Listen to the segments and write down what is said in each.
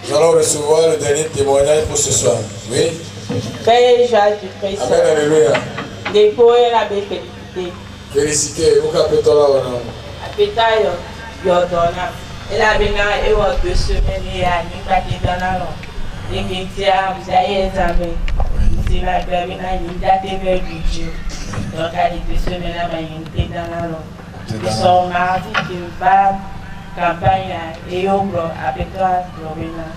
Nous allons recevoir le dernier témoignage pour ce soir. Oui. Père Jacques du Président. Amen, alléluia. Dépôt et la félicité. Félicité. Vous capez toi là ou non? Appétaille, Yordona. Et la bénin est au 2 semaines et à l'île dans la langue. Les médias, vous avez examiné. C'est la bénin, il a des vers du Dieu. Donc, à l'île 2 semaines, il est dans la langue. Ils sont mardi qui va. Campagne et au gros avec toi, Robina.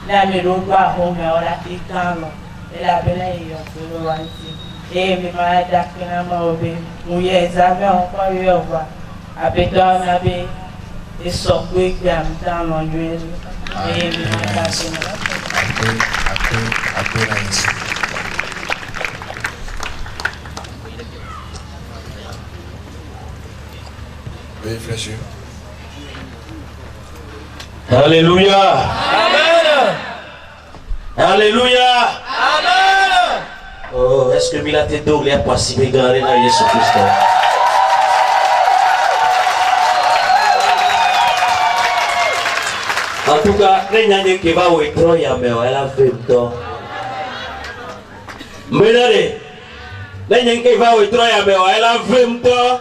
La mélodie à home, on l'a fait quand et la belle est au bureau ici. Et mes malades d'accueillir ma robe, nous y avons encore eu au revoir. Avec toi, on avait des sorties qui ont dans l'enduit. Et mes malades d'accueillir. Oui, fléchir. Alléluia. Amen. Alléluia. Amen. Oh, est-ce que Mila te dogle a passé regarder dans Jésus-Christ? En tout cas, les gens qui vont au écran, il y a elle a fait le temps. Mais les gens qui vont au écran, elle a fait le temps.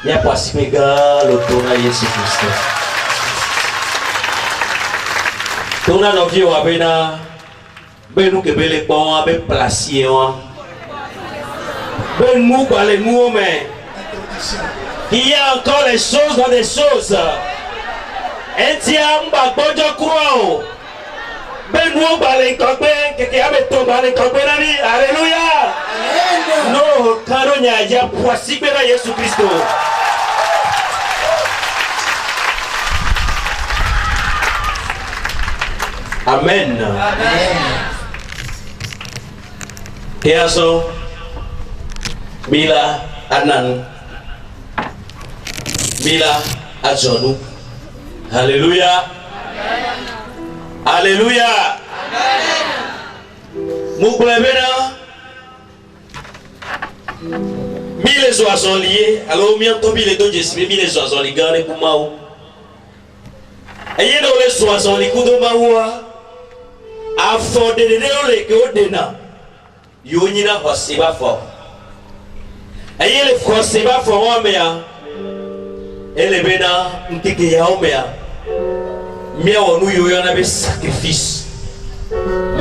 Il y a passé regarder le tour de Jésus-Christ. Tona no vie wa bena benu ke bele bon be placier wa ben mou ba les mou mais il y a encore les choses dans des choses entiam ba bojo croix ben mou ba les kokbe ke ke abe to ba les kokbe na ni alléluia no karo nya ya poisi be na Jésus Christ. Amen. Amen. Tiaso Bila Anan Bila Azonu. Alléluia. Alléluia. Moublebena mille oiseaux liés. Alors miento mille deux jessi mille oiseaux liés gane pour moi. Ayez dans les oiseaux liés kudo mawa. Afo de le ke odena yonyina hoseba fo ayele hoseba fo omea elebena ntike ya omea mia wonu yoyo na be sacrifice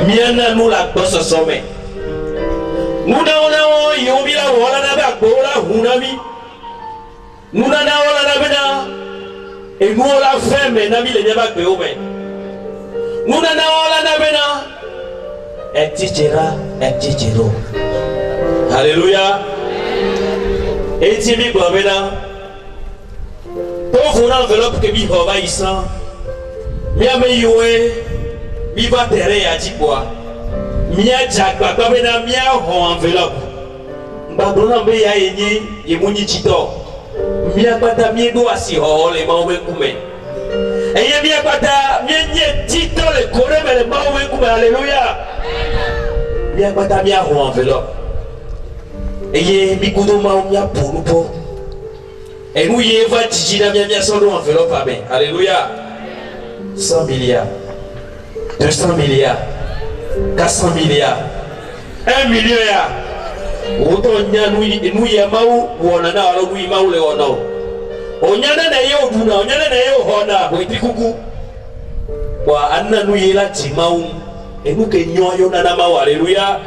mia na nu la gboso some nuna ona o yobila wala na ba gbola hunami nuna na wala na bena enu ola feme na mi le ba gbe o me nuna na wala na bena etijera etijero. Alléluia. Etimi bena pour une enveloppe que mi hova isan Mia me yoe, mi va terre ya jibwa. Mia jagba babe na mia ho enveloppe. Mbadona me ya enyi yemunyi chito. Mia bata mi do asi ho le mawe kume. Eye mia bata mia nye chito le kore me le mawe kume. Alléluia. Mia bata mia ho enveloppe. Eye mi kudo ma mia ponupo. Et nous y va tijina mia solo enveloppe amen. Alléluia. 100 milliards, 200 milliards, 400 milliards, 1 milliard. Autant nous y a maou ou on a alors nous y maou le ono. On y a na yo duna, on y a na yo hona, ou epi kuku. Wa anna nous y la timaou et nous que nyoyo na maou. Alléluia.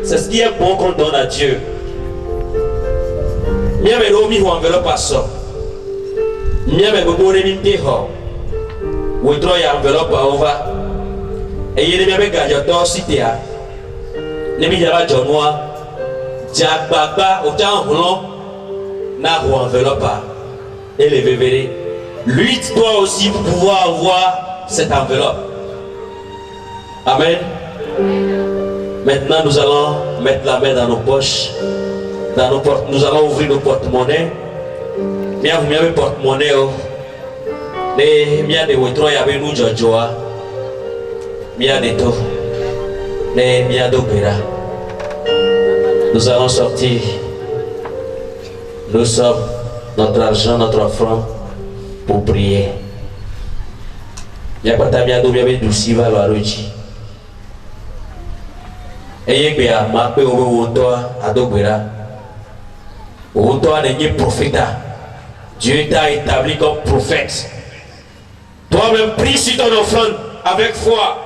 C'est ce qui est bon qu'on donne à Dieu. Mia me romi ho enveloppe passo. Mia me bobore minte ho. Withdraw your envelope over. Et il y a des gars qui cité à. Les médias de moi, Jack Baba, autant roulant, n'a pas enveloppe. Et les bébés, lui, toi aussi, pour pouvoir avoir cette enveloppe. Amen. Maintenant, nous allons mettre la main dans nos poches. Nous allons ouvrir nos porte-monnaies. Bien, vous m'avez porte-monnaie. Les mia de withdraw ya benu jojoa mia de to les mia d'opéra. Nous allons sortir. Nous sommes notre argent, notre offrande pour prier. Mia pata mia do mia be douci va la roji. Eye be a ma pe o woto adobera. Woto n'est prophète. Dieu t'a établi comme prophète. Toi-même, prie sur ton offrande avec foi.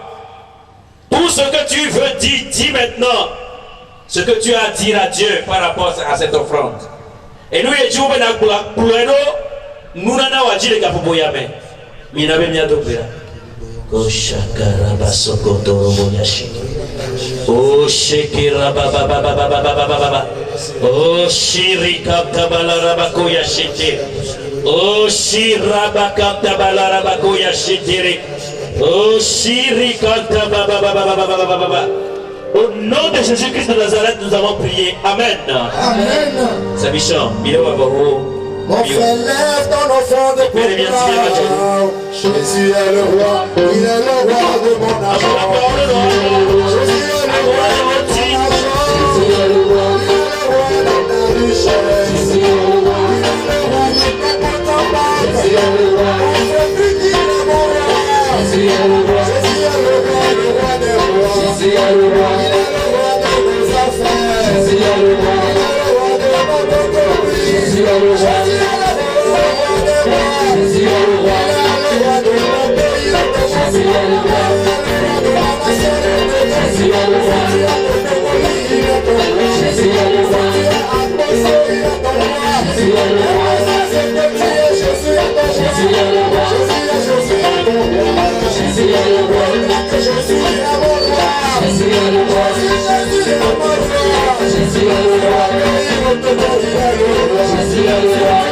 Tout ce que tu veux dire, dis maintenant ce que tu as à dire à Dieu par rapport à cette offrande. Et nous, les jours, nous n'avons pas dit les capoboyamé. Mais nous n'avons pas dit. Oh, Shakara Basokoto Yashi. Oh, Shekira Baba Baba Baba Baba Baba. Oh, Shirika Tabalarabako Yashite. Oh, Shirabaka Tabalarabako Yashite. Oh, Shirika Tababa. Au nom de Jésus-Christ de Nazareth, nous avons prié. Amen. Amen. C'est Bichon. Mon frère, lève ton enfant de pourpre. Jésus est le roi, il est le roi de mon argent. Jésus est le roi de mon argent. Jésus est le roi, il est le roi de ta richesse. Jésus est le roi, il est le roi de ta contempable. Jésus est le roi, on fait plus qu'il est mon roi. Jésus est le roi, le roi des rois. Jésus est le roi, il est le roi de nos affaires. Jésus est le roi, il est le roi de notre entreprise. Jésus est le roi. Jésus est le roi, de mon pays, Jésus est le roi, de la nation de Jésus est le roi, Jésus est le roi, Jésus est le roi, Jésus est le roi, Jésus est le roi, Jésus est le roi, Jésus est le roi, Jésus est le roi, Jésus est le roi, Jésus est le roi.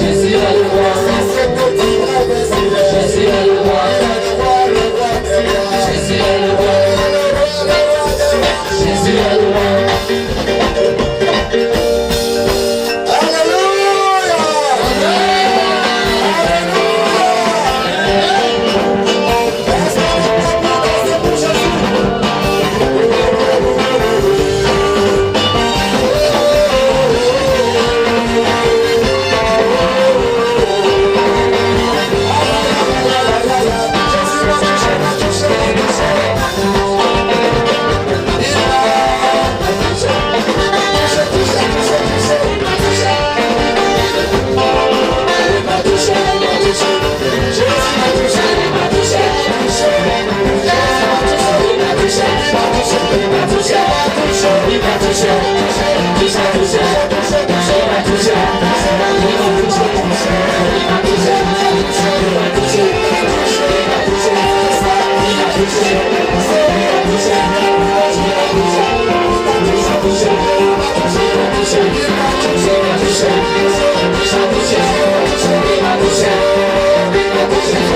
Jésus est le roi, Jésus est le roi, Jésus est le roi, Jésus est le roi. Touché,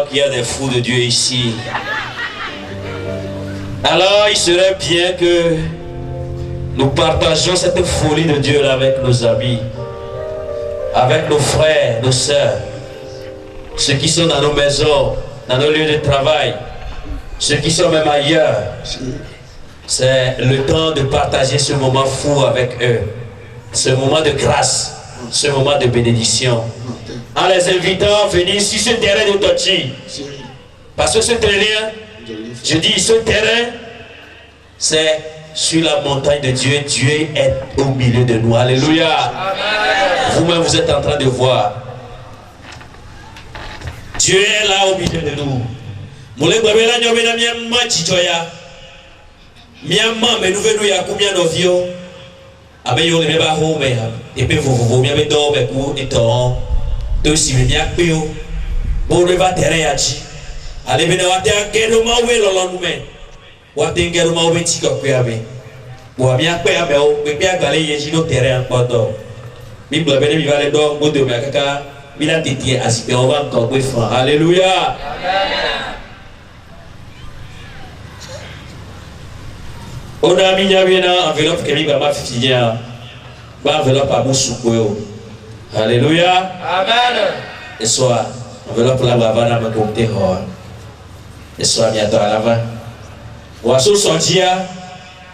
qu'il y a des fous de Dieu ici. Alors il serait bien que nous partagions cette folie de Dieu là avec nos amis, avec nos frères, nos sœurs, ceux qui sont dans nos maisons, dans nos lieux de travail, ceux qui sont même ailleurs. C'est le temps de partager ce moment fou avec eux, ce moment de grâce, ce moment de bénédiction, en les invitant à venir sur ce terrain de Tochi. Parce que ce terrain, je dis ce terrain, c'est sur la montagne de Dieu. Dieu est au milieu de nous. Alléluia. Vous-même, vous êtes en train de voir. Dieu est là au milieu de nous. Miamma me nous venons ya combien d'ovio abe yo le ba ho me et puis vous bien do be ku eton to si me ya pe o bo le va terre ya chi ale be na wa te akero ma we lo lo me wa te ngero ma we chi ko pe abe bo mi akpe abe o pe pe agale ye chi no terre en poto mi bla be ne mi va le do bo de me kaka mi la titi asite on va encore be franc. Alléluia. Amen. On a mis une enveloppe qui va finir. Enveloppe à Moussoukou. Alléluia. Amen. Et soit, enveloppe là, va dans ma côté. Et soit, bientôt à l'avant. Oiseau sortia.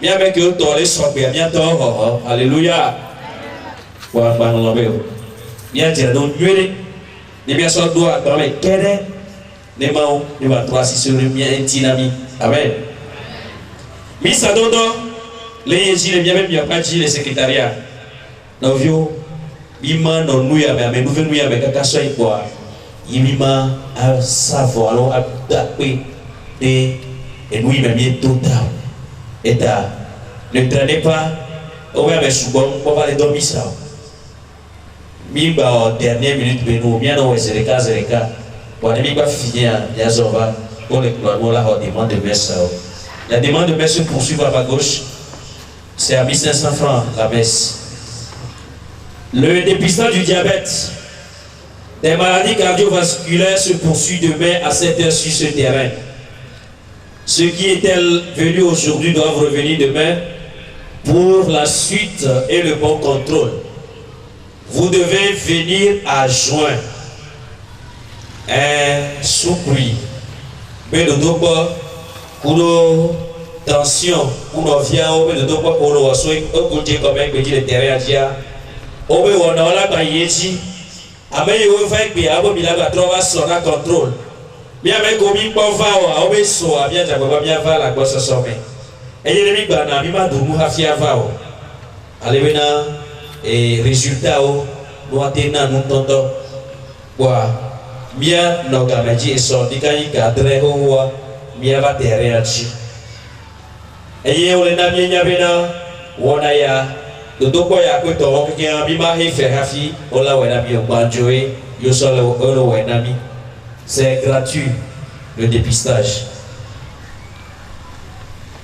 Bien avec eux, tourner son bien bientôt. Alléluia. Bien dire, donc, les bien sont doigts dans les quais. Les mains, les mains, 3, 6 sur le mien, un dynamique. Amen. Misa dodo, les yéjis, les même pas dit le secrétariat. Nous vions, Mima, non, nous y avons, mais nous venons y avec un casse et quoi. Mima a savoir, alors a tapé, et nous y avons mis tout down. Et ne traînez pas, on va avec Soubon, on va aller dormir ça. Mima, dernière minute, mais nous, bien, on va se recaser. Pour ne pas finir, Yazova, pour les clones, on la demande de mettre ça. La demande de messe se poursuit à ma gauche. C'est à 1500 francs la messe. Le dépistage du diabète, des maladies cardiovasculaires se poursuit demain à 7h sur ce terrain. Ceux qui étaient venus aujourd'hui doivent revenir demain pour la suite et le bon contrôle. Vous devez venir à juin. Un sous-pluie. Mais le docteur pour nos tensions, pour nos vies, on peut nous pour nos soins, on peut dire comme un petit de terrain à on peut on a la baïetti, mais on va que à bon bilan va trouver son contrôle. Bien mais comme il peut voir, on peut soit bien ça va bien faire la grosse sommet. Et il est bien na mima do mu hafia va. Allez maintenant et résultat nous attendons nous tonton. Quoi bien nos gamaji et sorti quand il cadre au miava terre achi eye ole na mienya bena wona ya dodoko ya kweto woke bima he ferhafi ola wena bi banjoe yo solo olo wena mi. C'est gratuit le dépistage.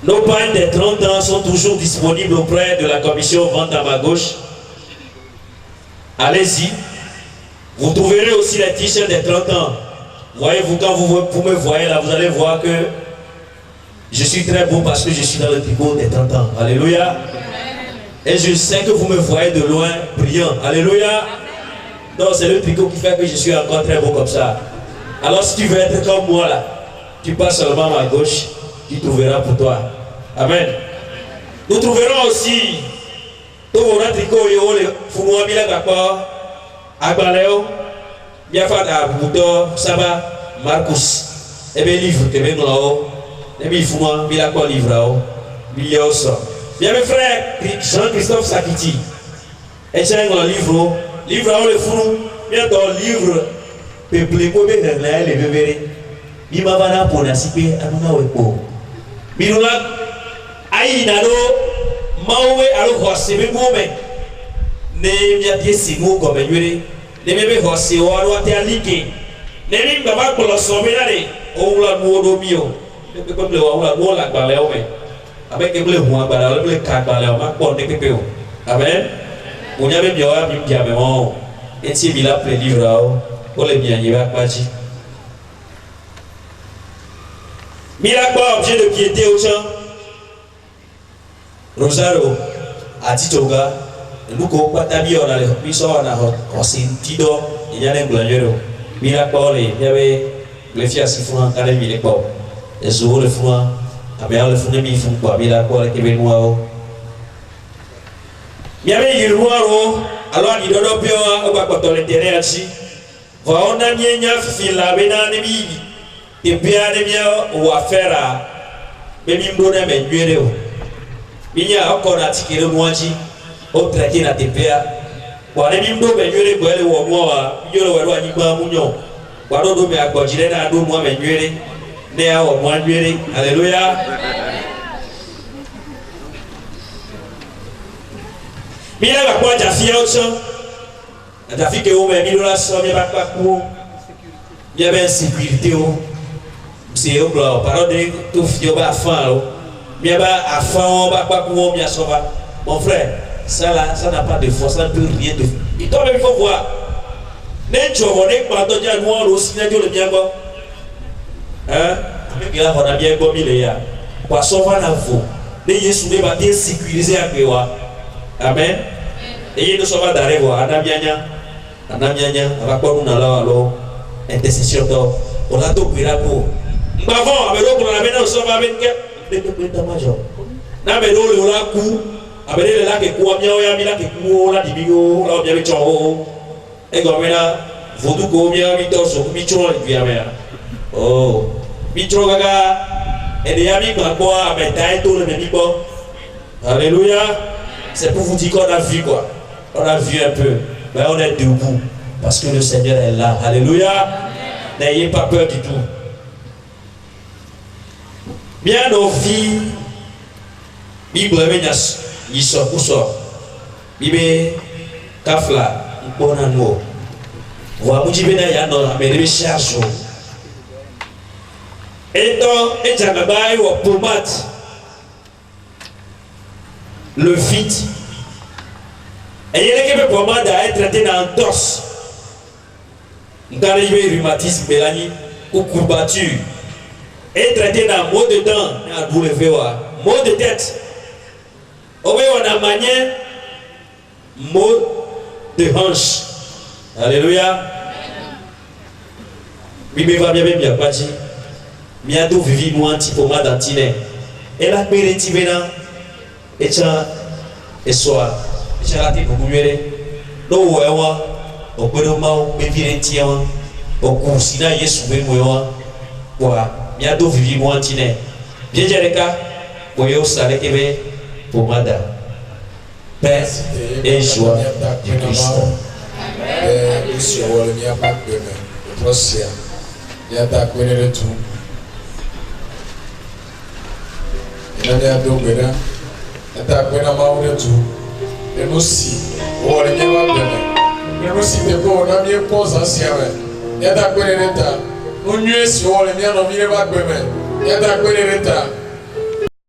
Nos pagnes des 30 ans sont toujours disponibles auprès de la commission vente à ma gauche. Allez-y. Vous trouverez aussi les t-shirts des 30 ans. Voyez-vous, quand vous me voyez là, vous allez voir que je suis très beau parce que je suis dans le tricot des 30 ans. Alléluia. Et je sais que vous me voyez de loin brillant. Alléluia. Donc c'est le tricot qui fait que je suis encore très beau comme ça. Alors si tu veux être comme moi là, tu passes seulement à ma gauche, tu trouveras pour toi. Amen. Nous trouverons aussi tout mon tricot et le foumoua bila d'accord. Agbaleo, bien fait à Bouto, Saba, Marcus, et bien livre que bien là-haut, et bien il faut moi, bien quoi livre là-haut, bien aussi. Bien mes frères, Jean-Christophe Sakiti, et tiens le livre là-haut le fou, bien ton livre, peuplé pour bien là les bébés, bien ma vana pour nasiper à nous na wepo, bien là, aïe nado, maoué alors c'est bien bon mais. Ne bien bien si nous comme lui ne bébé hosse ou alors t'es allié ne même pas pour le sommet là ou la modo mio ne comme le ou la modo la baleo mais avec le moi baleo le cat baleo ma pour ne pépé amen on y avait bien bien mais bon et si il a pris livre là pour les bien il va pas dire Miracle objet de piété au champ. Rosario, Atitoga, Luko, Patabi, on a les puissants, on s'est dit, il y a un blanc. Miracle, il y avait les filles à Sifran, quand il est pas. Les jours, le front, avec le front, il faut pas. Miracle, il est noir. Il y avait une noir, alors il doit bien avoir quand l'intérêt là-dessus. On a mis un fil là, ben on a mis. Et puis on a mis ou affaire à. Mais il me donne un numéro. Il y a encore un ticket de moitié. Au traité la TPA. Pour aller me donner un numéro pour aller au mois. Il y a le droit d'y voir mon. Pour aller au mois, pour dire à deux mois un numéro. Né à au mois numéro. Alléluia. Mais il y a quoi ta fille au champ? Ta fille qui est au même, il a ça, il n'y a pas de coup. Il y avait une sécurité. C'est au blanc. Par contre, tout il y a à fin. Il y a à fin, on va pas pour bien sauver. Mon frère, ça là, ça n'a pas de force, ça ne peut rien de. Il doit même faut voir. N'est-ce pas, on est pas dans le noir aussi, n'est-ce pas le bien bon? Hein? Il a on a bien bon, il est là. Pour sauver la vie. Les Jésus va bien sécuriser à quoi? Amen. Et il nous sauve d'arrêt voir. Anamianya, on va quoi nous alors intercession d'or. On a tout miracle. Avant, avec l'eau qu'on a maintenant sauve avec le major. Na mais l'eau le la coup, avec le lac et quoi bien, on a mis la qui court, la dibigo, là bien le choro. Et comme là, vous tout comme bien, mi torso, mi choro le bien bien. Oh, mi choro gaga. Et les amis quoi, mais t'as tout le même bon. Alléluia. C'est pour vous dire qu'on a vu quoi. On a vu un peu. Mais on est debout. Parce que le Seigneur est là. Alléluia. N'ayez pas peur du tout. Bien nos filles. Bible ils sont pour ça. Bible Kafla. Bon amour. Voilà, vous dites bien, il y a des recherches. Et donc, et Janabaï ou Pomade. Le vide. Et il y a quelqu'un pour moi d'être traité dans le torse. Dans le rhumatisme, Mélanie, ou courbature. Et traité dans le mot de dents, mot de tête. On a manière, mot de hanche. Alléluia. Oui, mais va bien, bien, pas dit. Bientôt, vivi moi, un petit peu mal d'antine. Et la péré, et tiens, et soit, et tiens, la tête pour vous dire, non, ouais, on peut nous mal, mais virer tiens, on course, il y a souvé, moi, quoi, bientôt vivi moi, antine. Bien, j'ai les cas, pour y aller, qui pour madame. Paix et joie du Christ. Ata kwena maure tu enosi wole nyewa bene enosi te ko na mi poza siawe ata kwena reta unye si wole mi no mi ba gbeme ata kwena reta